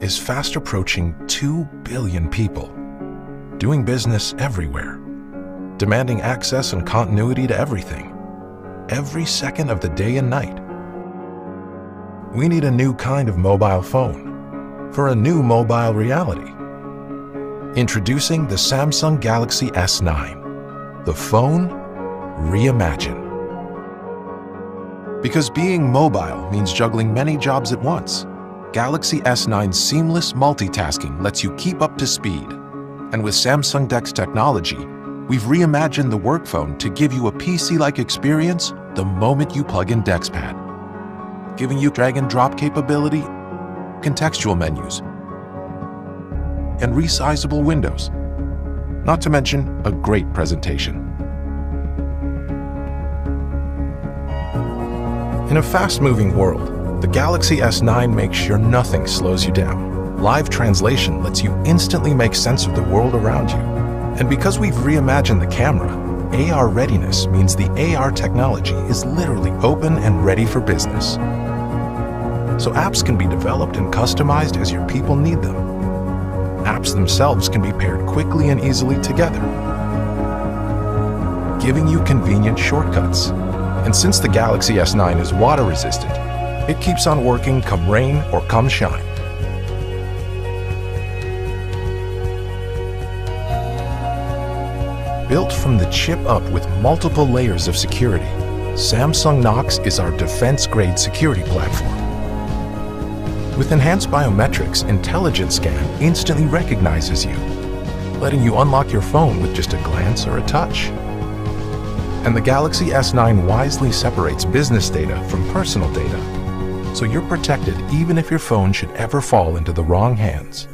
is fast approaching 2 billion people, doing business everywhere, demanding access and continuity to everything, every second of the day and night. We need a new kind of mobile phone for a new mobile reality. Introducing the Samsung Galaxy S9, the phone reimagined. Because being mobile means juggling many jobs at once, Galaxy S9's seamless multitasking lets you keep up to speed. And with Samsung DeX technology, we've reimagined the work phone to give you a PC-like experience the moment you plug in DexPad, giving you drag and drop capability, contextual menus, and resizable windows, not to mention a great presentation. In a fast-moving world, the Galaxy S9 makes sure nothing slows you down. Live translation lets you instantly make sense of the world around you. And because we've reimagined the camera, AR readiness means the AR technology is literally open and ready for business. So apps can be developed and customized as your people need them. Apps themselves can be paired quickly and easily together, giving you convenient shortcuts. And since the Galaxy S9 is water resistant, it keeps on working come rain or come shine. Built from the chip up with multiple layers of security, Samsung Knox is our defense-grade security platform. With enhanced biometrics, Intelligent Scan instantly recognizes you, letting you unlock your phone with just a glance or a touch. And the Galaxy S9 wisely separates business data from personal data, so you're protected even if your phone should ever fall into the wrong hands.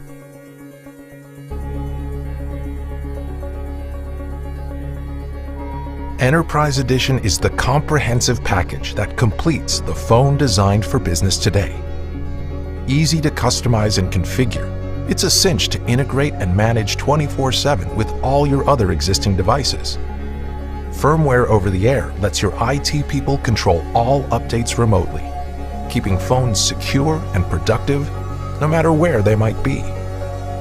Enterprise Edition is the comprehensive package that completes the phone designed for business today. Easy to customize and configure, it's a cinch to integrate and manage 24/7 with all your other existing devices. Firmware over the air lets your IT people control all updates remotely, keeping phones secure and productive no matter where they might be.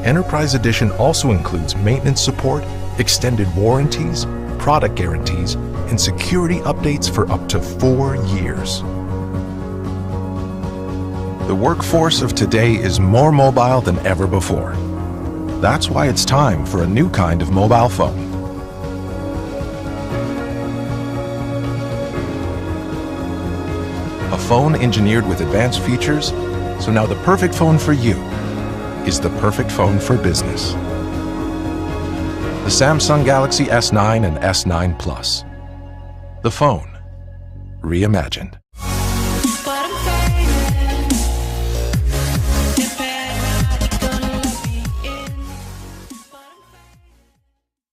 Enterprise Edition also includes maintenance support, extended warranties, product guarantees, and security updates for up to 4 years. The workforce of today is more mobile than ever before. That's why it's time for a new kind of mobile phone. A phone engineered with advanced features, so now the perfect phone for you is the perfect phone for business. The Samsung Galaxy S9 and S9 Plus. The phone reimagined.